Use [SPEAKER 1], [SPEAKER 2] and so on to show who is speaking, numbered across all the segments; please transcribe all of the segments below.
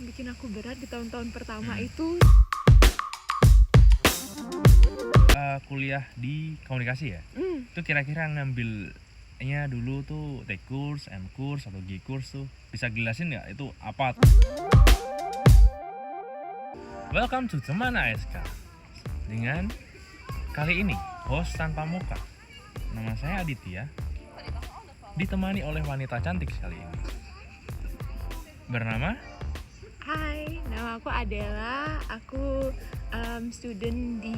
[SPEAKER 1] bikin aku berat di tahun-tahun pertama itu
[SPEAKER 2] kuliah di komunikasi ya? Itu kira-kira ngambilnya dulu tuh T course, M course, atau G course tuh bisa jelasin nggak itu apa? Welcome to Teman ASK dengan kali ini host tanpa muka. Nama saya Aditya, ditemani oleh wanita cantik sekali ini bernama.
[SPEAKER 1] Hai, nama aku Adela. Aku student di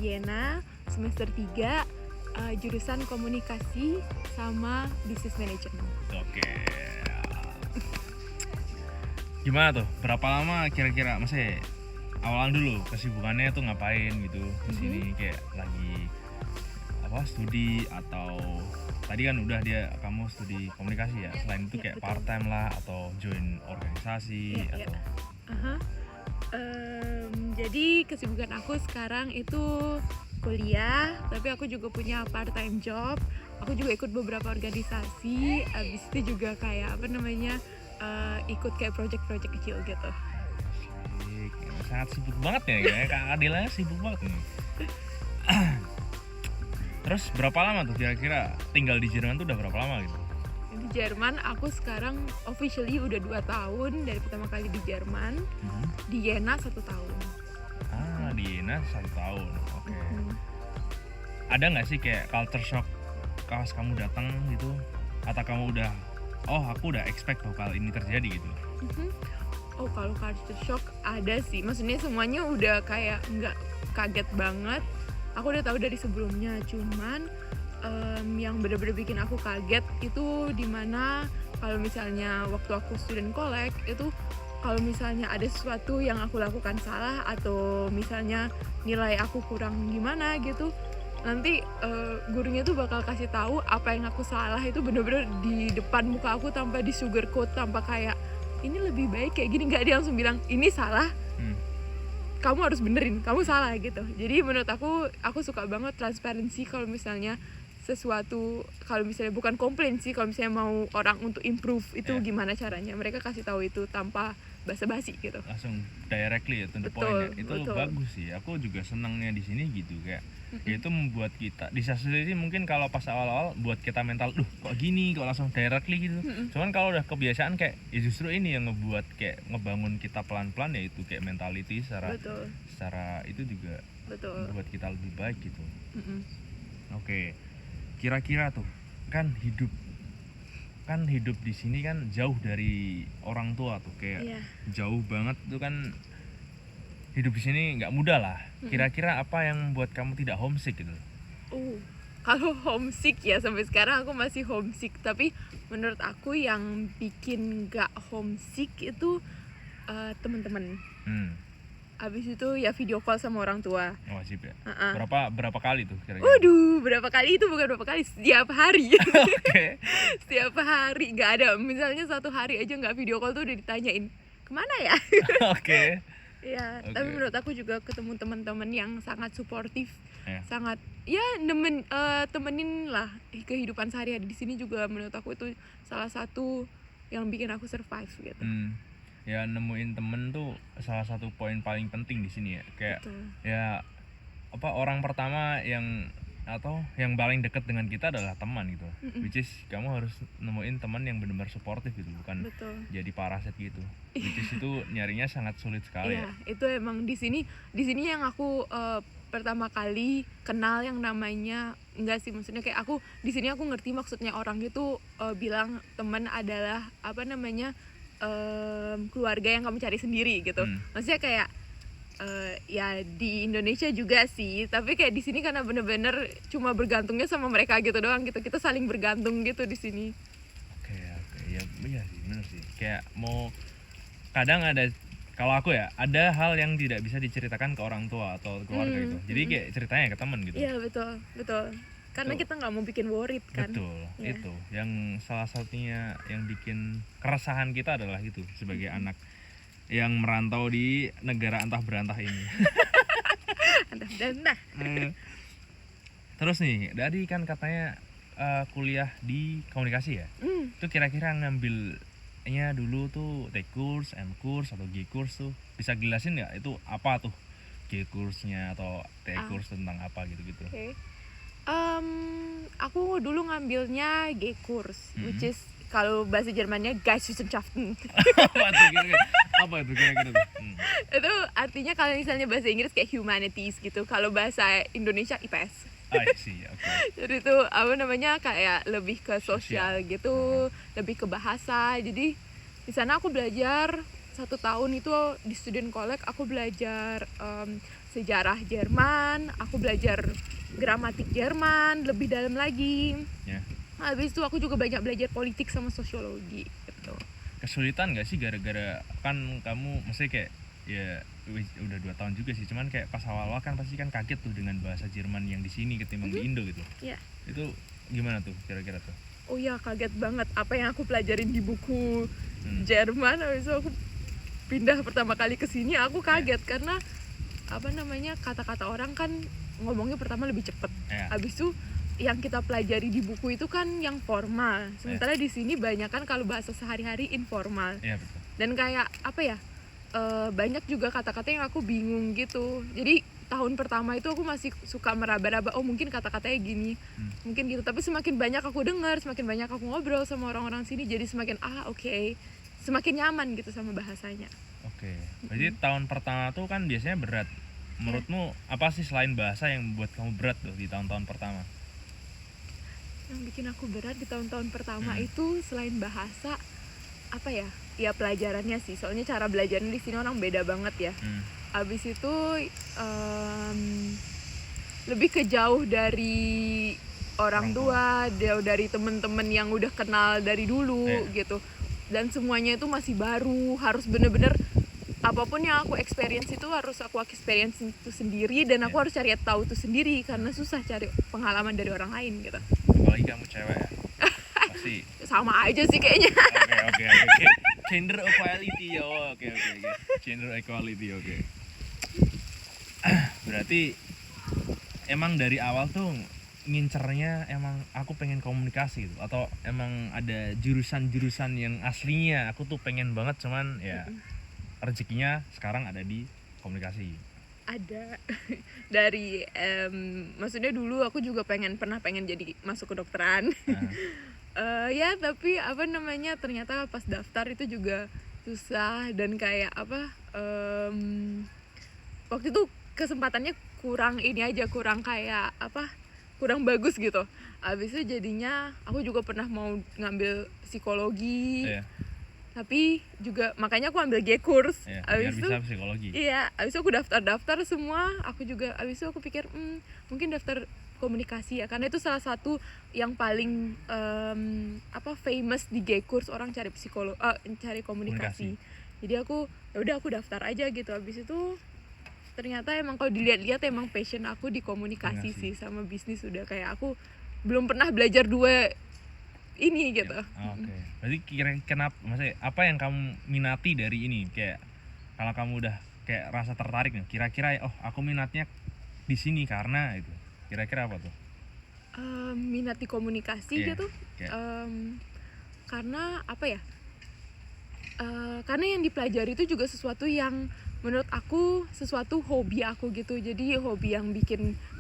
[SPEAKER 1] Yena semester 3, jurusan komunikasi sama business management.
[SPEAKER 2] Oke. Gimana tuh? Berapa lama kira-kira? Maksudnya awalan dulu kesibukannya tuh ngapain gitu di sini, kayak lagi apa studi atau tadi kan udah kamu studi komunikasi ya. Selain itu kayak
[SPEAKER 1] betul.
[SPEAKER 2] part time lah atau join organisasi atau
[SPEAKER 1] Jadi kesibukan aku sekarang itu kuliah, tapi aku juga punya part time job. Aku juga ikut beberapa organisasi. Abis itu juga kayak ikut kayak project-project kecil gitu.
[SPEAKER 2] sangat sibuk banget ya, Kak Adela sibuk banget nih. Terus berapa lama tuh kira-kira tinggal di Jerman tuh udah berapa lama gitu?
[SPEAKER 1] Di Jerman aku sekarang officially udah 2 tahun dari pertama kali di Jerman. Di Jena 1 tahun.
[SPEAKER 2] Di Jena 1 tahun. Oke. Ada nggak sih kayak culture shock pas kamu datang gitu? Atau kamu udah, aku udah expect bakal ini terjadi gitu?
[SPEAKER 1] Oh, kalau culture shock ada sih. Maksudnya semuanya udah kayak nggak kaget banget. Aku udah tahu dari sebelumnya. Cuman yang benar-benar bikin aku kaget itu dimana kalau misalnya waktu aku student collect itu, kalau misalnya ada sesuatu yang aku lakukan salah atau misalnya nilai aku kurang gimana gitu, nanti gurunya tuh bakal kasih tahu apa yang aku salah itu bener-bener di depan muka aku tanpa di sugarcoat, tanpa kayak ini lebih baik kayak gini. Nggak, dia langsung bilang ini salah, kamu harus benerin, kamu salah gitu. Jadi menurut aku suka banget transparansi kalau misalnya sesuatu, kalau misalnya bukan komplain sih, kalau misalnya mau orang untuk improve itu gimana caranya, mereka kasih tahu itu tanpa basa-basi gitu.
[SPEAKER 2] Langsung directly ya, to the point ya. Itu bagus sih. Aku juga senangnya di sini gitu, kayak itu membuat kita di satu sisi mungkin kalau pas awal-awal buat kita mental, kok gini, kok langsung directly gitu. Cuman kalau udah kebiasaan kayak justru ini yang ngebuat kayak ngebangun kita pelan-pelan, yaitu kayak mentality secara itu juga membuat kita lebih baik gitu. Oke. Kira-kira tuh kan hidup di sini kan jauh dari orang tua tuh, kayak jauh banget tuh kan. Hidup di sini nggak mudah lah. Kira-kira apa yang membuat kamu tidak homesick gitu?
[SPEAKER 1] Kalau homesick ya, sampai sekarang aku masih homesick. Tapi menurut aku yang bikin nggak homesick itu teman-teman. Abis itu ya video call sama orang tua.
[SPEAKER 2] Wajib ya. Berapa kali tuh kira-kira?
[SPEAKER 1] Berapa kali itu, bukan berapa kali, setiap hari.
[SPEAKER 2] Oke.
[SPEAKER 1] Setiap hari, nggak ada misalnya 1 hari aja nggak video call tuh udah ditanyain kemana ya.
[SPEAKER 2] Oke.
[SPEAKER 1] Ya, tapi menurut aku juga ketemu teman-teman yang sangat suportif, sangat temenin lah kehidupan sehari-hari di sini juga. Menurut aku itu salah satu yang bikin aku survive gitu.
[SPEAKER 2] Ya, nemuin temen tuh salah satu poin paling penting di sini ya. Kayak ya orang pertama yang paling dekat dengan kita adalah teman gitu. Which is kamu harus nemuin teman yang benar-benar suportif gitu, bukan jadi parasit gitu. Which is itu nyarinya sangat sulit sekali.
[SPEAKER 1] Ya, itu emang di sini yang aku pertama kali kenal yang namanya, enggak sih, maksudnya kayak aku di sini aku ngerti maksudnya orang itu bilang teman adalah keluarga yang kamu cari sendiri gitu. Maksudnya kayak ya di Indonesia juga sih, tapi kayak di sini karena bener-bener cuma bergantungnya sama mereka gitu doang gitu. Kita saling bergantung gitu di sini.
[SPEAKER 2] Oke. Ya iya sih, bener sih. Kayak kadang kalau aku ya, ada hal yang tidak bisa diceritakan ke orang tua atau keluarga gitu. Jadi kayak ceritanya ke teman gitu.
[SPEAKER 1] Iya, betul. Karena kita nggak mau bikin worried kan.
[SPEAKER 2] Betul, itu yang salah satunya yang bikin keresahan kita adalah itu sebagai anak yang merantau di negara antah berantah ini.
[SPEAKER 1] Antah berantah.
[SPEAKER 2] Terus nih, tadi kan katanya kuliah di komunikasi ya. Itu kira-kira ngambilnya bedanya dulu tuh T course, M course atau G course tuh. Bisa jelasin nggak itu apa tuh G course-nya atau T course tentang apa gitu-gitu?
[SPEAKER 1] Oke. Aku dulu ngambilnya G course, which is kalau bahasa Jermannya Geisteswissenschaften.
[SPEAKER 2] Apa tuh kira-kira tuh?
[SPEAKER 1] Itu artinya kalau misalnya bahasa Inggris kayak humanities gitu, kalau bahasa Indonesia IPS.
[SPEAKER 2] Sih, oke.
[SPEAKER 1] Jadi itu apa namanya kayak lebih ke sosial gitu, lebih ke bahasa. Jadi di sana aku belajar 1 tahun itu di student college aku belajar sejarah Jerman, aku belajar gramatik Jerman lebih dalam lagi.
[SPEAKER 2] Ya.
[SPEAKER 1] Habis itu aku juga banyak belajar politik sama sosiologi gitu.
[SPEAKER 2] Kesulitan nggak sih gara-gara kan kamu mesti kayak ya udah 2 tahun juga sih, cuman kayak pas awal-awal kan pasti kan kaget tuh dengan bahasa Jerman yang di sini ketimbang di Indo gitu.
[SPEAKER 1] Iya.
[SPEAKER 2] Itu gimana tuh kira-kira tuh?
[SPEAKER 1] Oh iya, kaget banget apa yang aku pelajarin di buku Jerman. Habis itu aku pindah pertama kali ke sini aku kaget karena apa namanya kata-kata orang kan ngomongnya pertama lebih cepet. Habis itu yang kita pelajari di buku itu kan yang formal. Sementara di sini banyak kan kalau bahasa sehari-hari informal.
[SPEAKER 2] Iya, betul.
[SPEAKER 1] Dan kayak apa ya? Banyak juga kata-kata yang aku bingung gitu. Jadi tahun pertama itu aku masih suka meraba-raba, oh mungkin kata-katanya gini, mungkin gitu. Tapi semakin banyak aku dengar, semakin banyak aku ngobrol sama orang-orang sini, jadi semakin oke. Semakin nyaman gitu sama bahasanya.
[SPEAKER 2] Oke. Jadi tahun pertama tuh kan biasanya berat. Menurutmu apa sih selain bahasa yang membuat kamu berat tuh di tahun-tahun pertama?
[SPEAKER 1] Yang bikin aku berat di tahun-tahun pertama itu selain bahasa apa ya? Ya pelajarannya sih. Soalnya cara belajarnya di sini orang beda banget ya. Abis itu lebih ke jauh dari orang tua, jauh dari temen-temen yang udah kenal dari dulu gitu. Dan semuanya itu masih baru, harus bener-bener apapun yang aku experience itu harus aku experience itu sendiri, dan aku harus cari tahu itu sendiri karena susah cari pengalaman dari orang lain gitu.
[SPEAKER 2] Apalagi kamu cewek ya. Pasti
[SPEAKER 1] sama aja sih kayaknya.
[SPEAKER 2] Oke. Gender equality ya. Oke. Gender equality, oke. Berarti emang dari awal tuh ngincernya emang aku pengen komunikasi gitu, atau emang ada jurusan-jurusan yang aslinya aku tuh pengen banget, cuman ya rezekinya sekarang ada di komunikasi?
[SPEAKER 1] Ada. Dari maksudnya dulu aku juga pernah pengen jadi masuk kedokteran. Ya tapi apa namanya ternyata pas daftar itu juga susah, dan kayak apa waktu itu kesempatannya kurang kayak apa, kurang bagus gitu. Abis itu jadinya aku juga pernah mau ngambil psikologi. Tapi juga makanya aku ambil G course.
[SPEAKER 2] Biar bisa psikologi.
[SPEAKER 1] Iya, abis itu aku daftar semua. Aku juga abis itu aku pikir mungkin daftar komunikasi ya, karena itu salah satu yang paling famous di G course, orang cari cari komunikasi. Jadi aku aku daftar aja gitu. Abis itu ternyata emang kalau dilihat-lihat emang passion aku di komunikasi sih, sama bisnis. Udah kayak aku belum pernah belajar dua ini gitu.
[SPEAKER 2] Oke. Berarti kenapa, maksudnya apa yang kamu minati dari ini? Kayak kalau kamu udah kayak rasa tertarik nih, kira-kira aku minatnya di sini karena itu. Kira-kira apa tuh?
[SPEAKER 1] Minati komunikasi gitu. Karena apa ya? Karena yang dipelajari itu juga sesuatu yang menurut aku sesuatu hobi aku gitu. Jadi hobi yang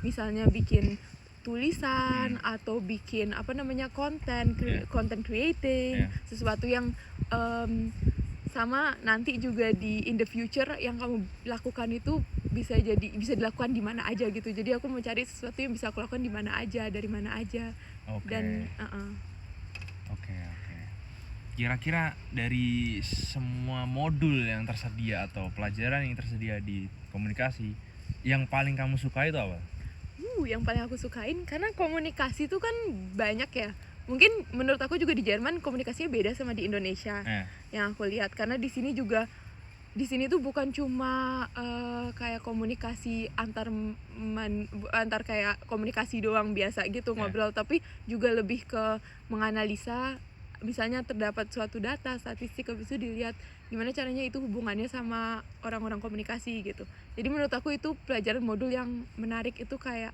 [SPEAKER 1] misalnya bikin tulisan atau bikin apa namanya content creating, sesuatu yang sama nanti juga in the future yang kamu lakukan itu bisa dilakukan di mana aja gitu. Jadi aku mau cari sesuatu yang bisa aku lakukan di mana aja, dari mana aja. Dan
[SPEAKER 2] Oke. Kira-kira dari semua modul yang tersedia atau pelajaran yang tersedia di komunikasi, yang paling kamu suka itu apa?
[SPEAKER 1] Yang paling aku sukain karena komunikasi itu kan banyak ya. Mungkin menurut aku juga di Jerman komunikasinya beda sama di Indonesia. Yang aku lihat, karena di sini tuh bukan cuma kayak komunikasi antar kayak komunikasi doang biasa gitu ngobrol, tapi juga lebih ke menganalisa. Misalnya terdapat suatu data statistik, habis itu dilihat gimana caranya itu hubungannya sama orang-orang komunikasi gitu. Jadi menurut aku itu pelajaran modul yang menarik, itu kayak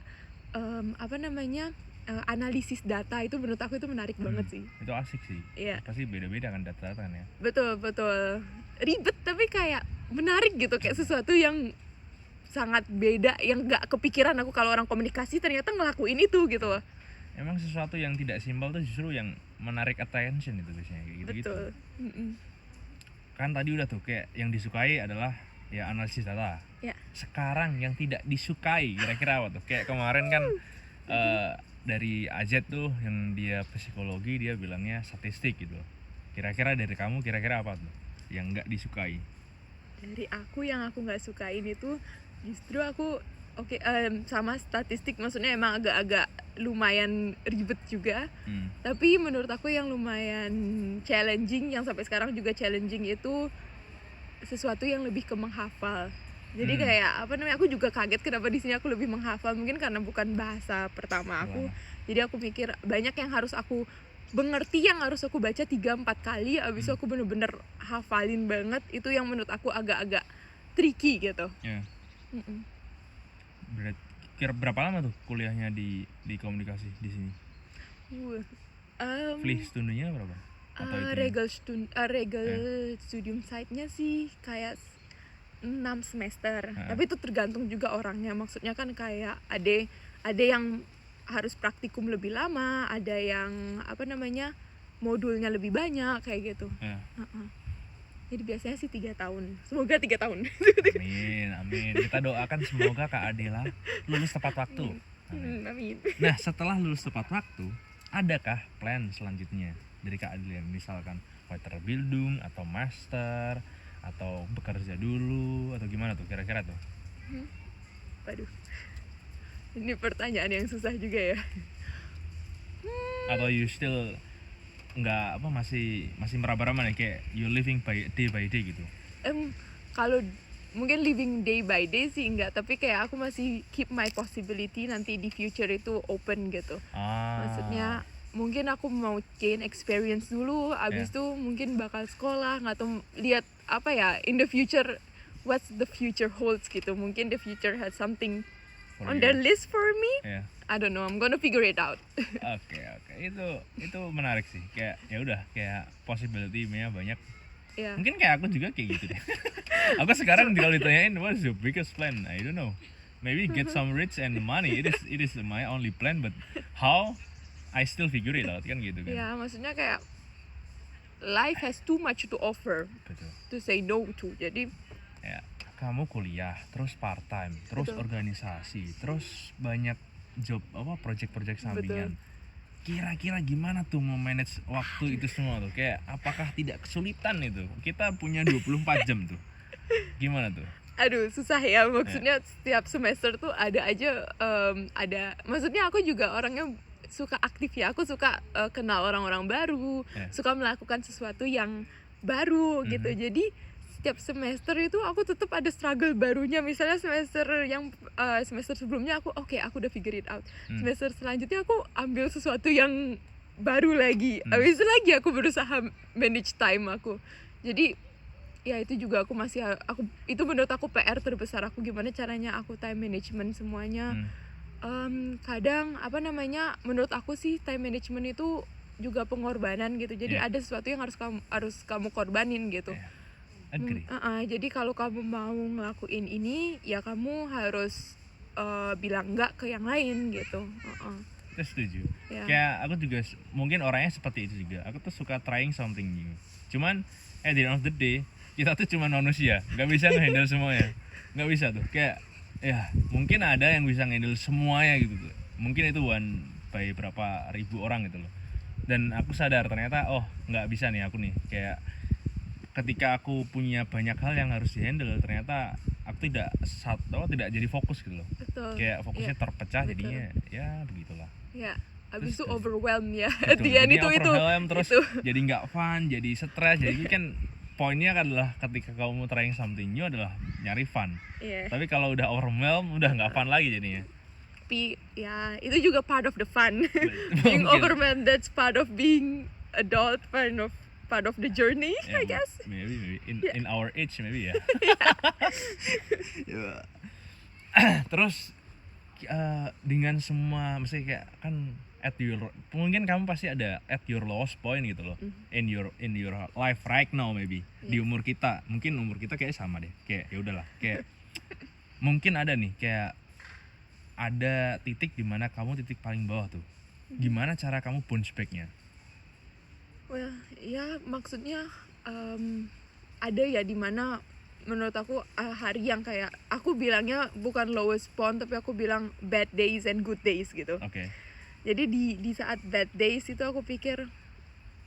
[SPEAKER 1] analisis data itu menurut aku itu menarik banget sih.
[SPEAKER 2] Itu asik sih.
[SPEAKER 1] Iya.
[SPEAKER 2] Pasti beda-beda kan data-data kan ya.
[SPEAKER 1] Betul ribet tapi kayak menarik gitu, kayak sesuatu yang sangat beda yang nggak kepikiran aku kalau orang komunikasi ternyata ngelakuin itu gitu loh.
[SPEAKER 2] Emang sesuatu yang tidak simpel tuh justru yang menarik attention itu biasanya kayak gitu-gitu.
[SPEAKER 1] Betul.
[SPEAKER 2] Kan tadi udah tuh kayak yang disukai adalah ya analisis data.
[SPEAKER 1] Ya.
[SPEAKER 2] Sekarang yang tidak disukai kira-kira apa tuh? Kayak kemarin kan dari AZ tuh yang dia psikologi dia bilangnya statistik gitu. Kira-kira dari kamu kira-kira apa tuh yang nggak disukai?
[SPEAKER 1] Dari aku yang aku nggak sukain itu justru aku sama statistik, maksudnya emang agak-agak lumayan ribet juga. Tapi menurut aku yang lumayan challenging, yang sampai sekarang juga challenging itu sesuatu yang lebih ke menghafal. Jadi kayak aku juga kaget kenapa di sini aku lebih menghafal, mungkin karena bukan bahasa pertama aku. Jadi aku mikir banyak yang harus aku mengerti, yang harus aku baca 3-4 kali, abis itu aku bener-bener hafalin banget. Itu yang menurut aku agak-agak tricky gitu.
[SPEAKER 2] Kira berapa lama tuh kuliahnya di komunikasi di sini? Studinya berapa?
[SPEAKER 1] Regel studium site-nya sih kayak 6 semester. Tapi itu tergantung juga orangnya. Maksudnya kan kayak ada yang harus praktikum lebih lama, ada yang modulnya lebih banyak kayak gitu. Jadi biasanya sih 3 tahun. Semoga 3 tahun.
[SPEAKER 2] Amin. Kita doakan semoga Kak Adela lulus tepat waktu.
[SPEAKER 1] Amin.
[SPEAKER 2] Nah, setelah lulus tepat waktu, adakah plan selanjutnya dari Kak Adela? Misalkan Weiterbildung atau master atau bekerja dulu atau gimana tuh kira-kira tuh?
[SPEAKER 1] Waduh. Ini pertanyaan yang susah juga ya.
[SPEAKER 2] Atau you still nggak masih meraba-raba nih kayak you living day by day gitu?
[SPEAKER 1] Kalau mungkin living day by day sih enggak, tapi kayak aku masih keep my possibility nanti di future itu open gitu. Maksudnya mungkin aku mau gain experience dulu, abis itu mungkin bakal sekolah, nggak tahu lihat in the future what's the future holds gitu. Mungkin the future has something on the list for me. I don't know, I'm gonna figure it out.
[SPEAKER 2] Oke. Itu menarik sih. Kayak ya udah kayak possibility-nya banyak. Mungkin kayak aku juga kayak gitu deh. Aku sekarang kalau ditanyain what's your biggest plan? I don't know. Maybe get some rich and money. It is my only plan, but how I still figure it out kan gitu kan.
[SPEAKER 1] Ya, maksudnya kayak life has too much to offer.
[SPEAKER 2] Betul.
[SPEAKER 1] To say no to. Jadi
[SPEAKER 2] ya, kamu kuliah, terus part time, terus organisasi, terus banyak job project sampingan. Kira-kira gimana tuh mau manage waktu itu semua tuh? Kayak apakah tidak kesulitan itu? Kita punya 24 jam tuh. Gimana tuh?
[SPEAKER 1] Aduh, susah ya. Maksudnya setiap semester tuh ada aja maksudnya aku juga orangnya suka aktif ya. Aku suka kenal orang-orang baru, suka melakukan sesuatu yang baru gitu. Jadi setiap semester itu aku tetap ada struggle barunya. Misalnya semester sebelumnya aku udah figure it out. Semester selanjutnya aku ambil sesuatu yang baru lagi. Habis itu lagi aku berusaha manage time aku. Jadi ya itu juga itu menurut aku PR terbesar aku, gimana caranya aku time management semuanya. Kadang menurut aku sih time management itu juga pengorbanan gitu. Jadi ada sesuatu yang harus kamu korbanin gitu. Jadi kalau kamu mau ngelakuin ini, ya kamu harus bilang enggak ke yang lain gitu.
[SPEAKER 2] Saya setuju. Kayak aku juga mungkin orangnya seperti itu juga. Aku tuh suka trying something new. Cuman at the end of the day, kita tuh cuma manusia, nggak bisa nge-handle semuanya. Nggak bisa tuh. Kayak mungkin ada yang bisa nge-handle semuanya gitu tuh. Mungkin itu one by berapa ribu orang gitu loh. Dan aku sadar ternyata nggak bisa nih aku nih. Kayak ketika aku punya banyak hal yang harus dihandle, ternyata aku tidak jadi fokus gitu loh.
[SPEAKER 1] Betul.
[SPEAKER 2] Kayak fokusnya terpecah. Betul. Jadinya ya begitulah.
[SPEAKER 1] Ya, habis itu overwhelmed ya.
[SPEAKER 2] Jadi overwhelmed terus jadi nggak fun, jadi stres. Jadi kan poinnya adalah ketika kamu trying something new adalah nyari fun. Tapi kalau udah overwhelmed udah nggak fun lagi jadinya.
[SPEAKER 1] Tapi ya itu juga part of the fun. Being overwhelmed, that's part of being adult, part of the journey, I guess.
[SPEAKER 2] Maybe in our age maybe ya. Terus dengan semua, mesti kayak kan mungkin kamu pasti ada at your lowest point gitu loh, in your life right now maybe. Di umur kita, mungkin umur kita kayak sama deh, kayak ya udahlah, kayak mungkin ada nih kayak ada titik di mana kamu titik paling bawah tuh. Gimana cara kamu bounce back-nya?
[SPEAKER 1] Well, ya maksudnya ada ya dimana menurut aku hari yang kayak aku bilangnya bukan lowest point tapi aku bilang bad days and good days gitu.
[SPEAKER 2] Oke.
[SPEAKER 1] Jadi di saat bad days itu aku pikir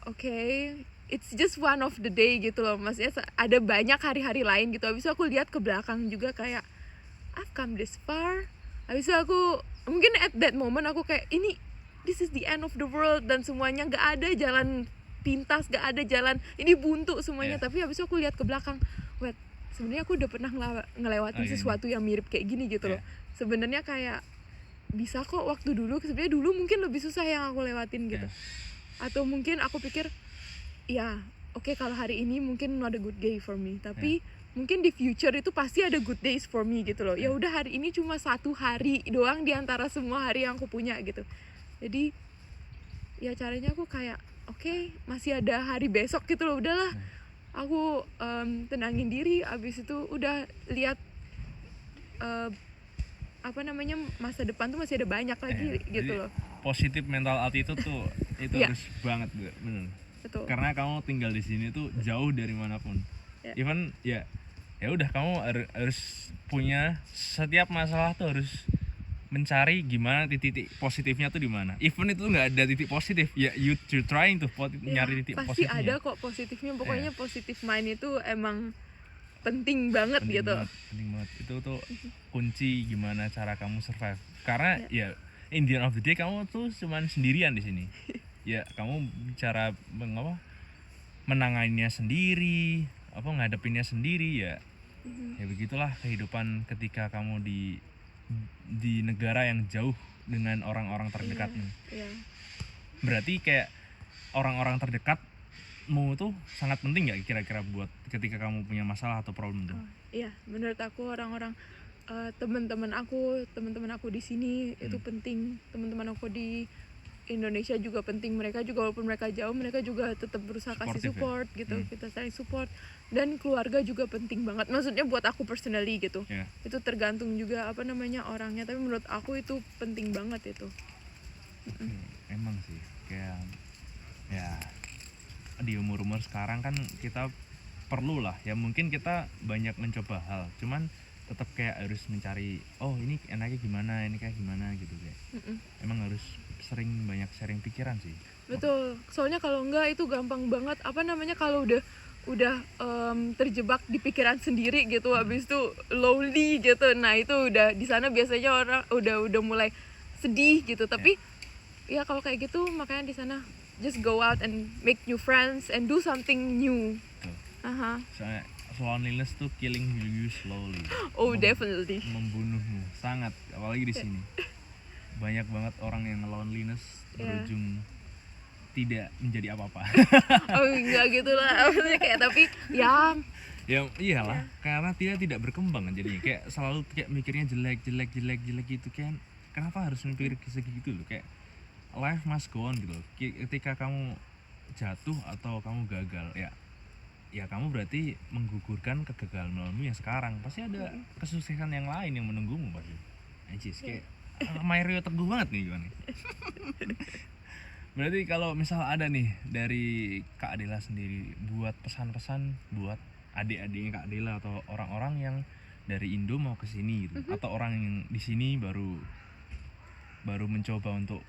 [SPEAKER 1] okay, it's just one of the day gitu loh. Maksudnya ada banyak hari-hari lain gitu. Habis itu aku lihat ke belakang juga kayak I've come this far. Habis itu aku mungkin at that moment aku kayak ini this is the end of the world dan semuanya gak ada jalan pintas, gak ada jalan, ini buntu semuanya. Tapi habis itu aku lihat ke belakang, wait, sebenarnya aku udah pernah ngelewatin sesuatu yang mirip kayak gini gitu loh. Sebenarnya kayak bisa kok waktu dulu, sebenarnya dulu mungkin lebih susah yang aku lewatin gitu. Atau mungkin aku pikir ya oke, kalau hari ini mungkin not a good day for me, tapi mungkin di future itu pasti ada good days for me gitu loh. Ya udah, hari ini cuma satu hari doang di antara semua hari yang aku punya gitu. Jadi ya caranya aku kayak oke, masih ada hari besok gitu loh, udahlah. Aku tenangin diri, abis itu udah lihat masa depan tuh masih ada banyak lagi gitu loh.
[SPEAKER 2] Positif mental attitude tuh itu harus banget, bener.
[SPEAKER 1] Betul.
[SPEAKER 2] Karena kamu tinggal di sini tuh jauh dari manapun. Even ya udah, kamu harus punya, setiap masalah tuh harus mencari gimana titik positifnya tuh di mana. Even itu nggak ada titik positif, ya you trying to nyari titik
[SPEAKER 1] pasti
[SPEAKER 2] positifnya.
[SPEAKER 1] Pasti ada kok positifnya. Pokoknya positive mind itu emang penting banget gitu.
[SPEAKER 2] Penting banget. Itu tuh kunci gimana cara kamu survive. Karena ya in the end of the day kamu tuh cuman sendirian di sini. Ya kamu cara menanganinya sendiri, ngadepinnya sendiri ya. Ya begitulah kehidupan ketika kamu di negara yang jauh dengan orang-orang terdekatmu. Berarti kayak orang-orang terdekatmu tuh sangat penting nggak kira-kira buat ketika kamu punya masalah atau problem tuh?
[SPEAKER 1] Iya, menurut aku orang-orang teman-teman aku di sini itu penting. Teman-teman aku di Indonesia juga penting. Mereka juga walaupun mereka jauh, mereka juga tetap berusaha kasih support gitu. Kita saling support. Dan keluarga juga penting banget. Maksudnya buat aku personally gitu. Itu tergantung juga orangnya. Tapi menurut aku itu penting banget itu.
[SPEAKER 2] Emang sih kayak ya di umur-umur sekarang kan kita perlu lah ya, mungkin kita banyak mencoba hal, cuman tetap kayak harus mencari ini enaknya gimana, ini kayak gimana gitu kayak. Emang harus sering banyak sharing pikiran sih.
[SPEAKER 1] Betul. Soalnya kalau enggak itu gampang banget kalau udah terjebak di pikiran sendiri gitu, habis itu lonely gitu. Nah, itu udah di sana biasanya orang udah mulai sedih gitu. Tapi ya kalau kayak gitu makanya di sana just go out and make new friends and do something new.
[SPEAKER 2] Soalnya loneliness tuh killing you slowly.
[SPEAKER 1] Definitely.
[SPEAKER 2] Membunuhmu sangat, apalagi di sini. Banyak banget orang yang loneliness berujung tidak menjadi apa-apa.
[SPEAKER 1] Enggak gitu lah. Maksudnya kayak tapi ya
[SPEAKER 2] iyalah, karena tidak berkembang kan jadinya. Kayak selalu kayak mikirnya jelek gitu kan. Kenapa harus mikir segitu loh, kayak life must go on gitu loh. Ketika kamu jatuh atau kamu gagal ya kamu berarti menggugurkan kegagalanmu yang sekarang. Pasti ada kesuksesan yang lain yang menunggumu pasti. Anjis, kayak Mario teguh banget nih gimana. Berarti kalau misal ada nih dari Kak Adela sendiri buat pesan-pesan buat adik-adiknya Kak Adela atau orang-orang yang dari Indo mau ke sini gitu, atau orang yang di sini baru mencoba untuk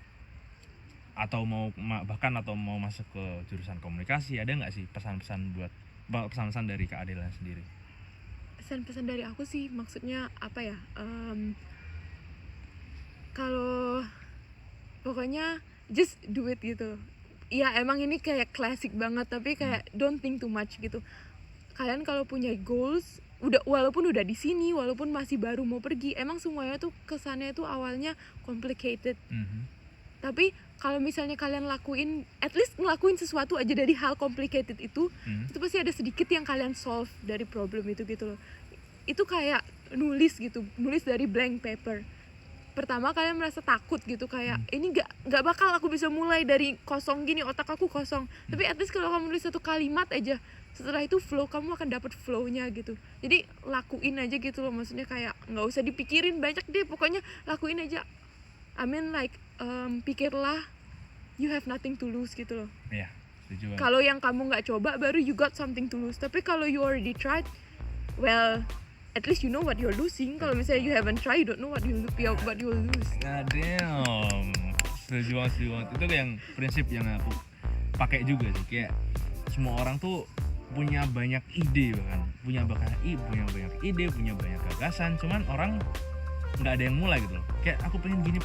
[SPEAKER 2] atau mau masuk ke jurusan komunikasi, ada nggak sih pesan-pesan dari Kak Adela sendiri?
[SPEAKER 1] Pesan-pesan dari aku sih maksudnya apa ya? Kalau pokoknya just do it gitu. Ya emang ini kayak klasik banget, tapi kayak don't think too much gitu. Kalian kalau punya goals, walaupun udah di sini, walaupun masih baru mau pergi, emang semuanya tuh kesannya tuh awalnya complicated. Tapi kalau misalnya kalian at least ngelakuin sesuatu aja dari hal complicated itu pasti ada sedikit yang kalian solve dari problem itu gitu loh. Itu kayak nulis dari blank paper. pertama kalian merasa takut gitu kayak ini nggak bakal aku bisa mulai dari kosong gini, otak aku kosong. Tapi at least kalau kamu nulis satu kalimat aja, setelah itu flow, kamu akan dapat flow-nya gitu. Jadi lakuin aja gitu loh, maksudnya kayak nggak usah dipikirin banyak deh, pokoknya lakuin aja. I mean like pikirlah, you have nothing to lose gitu loh.
[SPEAKER 2] Iya, setuju banget.
[SPEAKER 1] Kalau yang kamu nggak coba baru you got something to lose. Tapi kalau you already tried, well at least you know what you're losing. Kalau misalnya you haven't tried, you don't know what you'll lose.
[SPEAKER 2] God damn, setuju banget. Itu yang prinsip yang aku pakai juga sih, kayak semua orang tuh punya banyak ide, bahkan punya banyak ide, punya banyak gagasan, cuman orang nggak ada yang mulai gitu loh. Kayak aku pengen gini,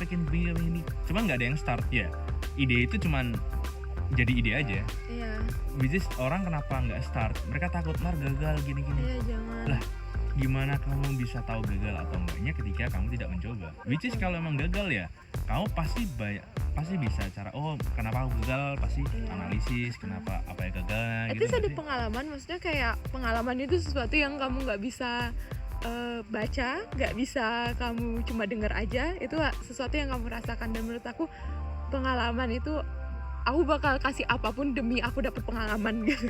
[SPEAKER 2] cuman nggak ada yang start ya. Ide itu cuman jadi ide aja.
[SPEAKER 1] Iya.
[SPEAKER 2] Which is orang kenapa nggak start? Mereka takut gagal gini-gini.
[SPEAKER 1] Iya, jangan.
[SPEAKER 2] Lah, gimana kamu bisa tahu gagal atau enggaknya ketika kamu tidak mencoba? Which is kalau emang gagal ya, kamu pasti bisa cara, oh kenapa aku gagal, pasti analisis kenapa, apa ya gagalnya
[SPEAKER 1] Itu
[SPEAKER 2] gitu.
[SPEAKER 1] ada pengalaman, maksudnya kayak pengalaman itu sesuatu yang kamu nggak bisa baca, nggak bisa kamu cuma dengar aja. Itu sesuatu yang kamu rasakan, dan menurut aku pengalaman itu aku bakal kasih apapun demi aku dapat pengalaman gitu.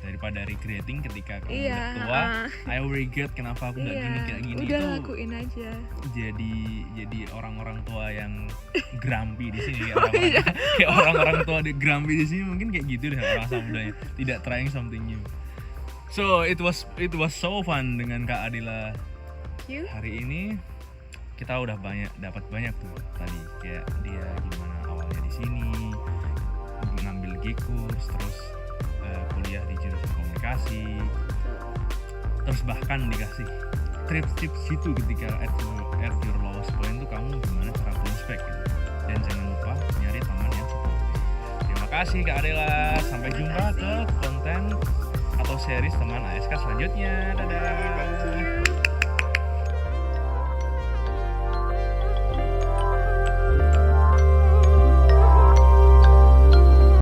[SPEAKER 2] Daripada regretting ketika kamu
[SPEAKER 1] Iya,
[SPEAKER 2] udah tua, I regret kenapa aku nggak gini kayak gini.
[SPEAKER 1] udah
[SPEAKER 2] Itu
[SPEAKER 1] lakuin aja.
[SPEAKER 2] jadi orang-orang tua yang grumpy di sini, kayak orang-orang tua di grumpy di sini mungkin kayak gitu deh orang mudanya, tidak trying something new. So it was so fun dengan Kak Adela hari ini. Kita udah dapat banyak tuh tadi, kayak dia gimana awalnya di sini ngambil G-Course, terus kuliah di jurusan komunikasi, terus bahkan dikasih tips gitu ketika at your lowest point tuh kamu gimana cara bounce back gitu. Dan jangan lupa nyari teman yang support. Terima kasih Kak Adela, sampai jumpa ke konten atau series teman ASK selanjutnya. Dadah.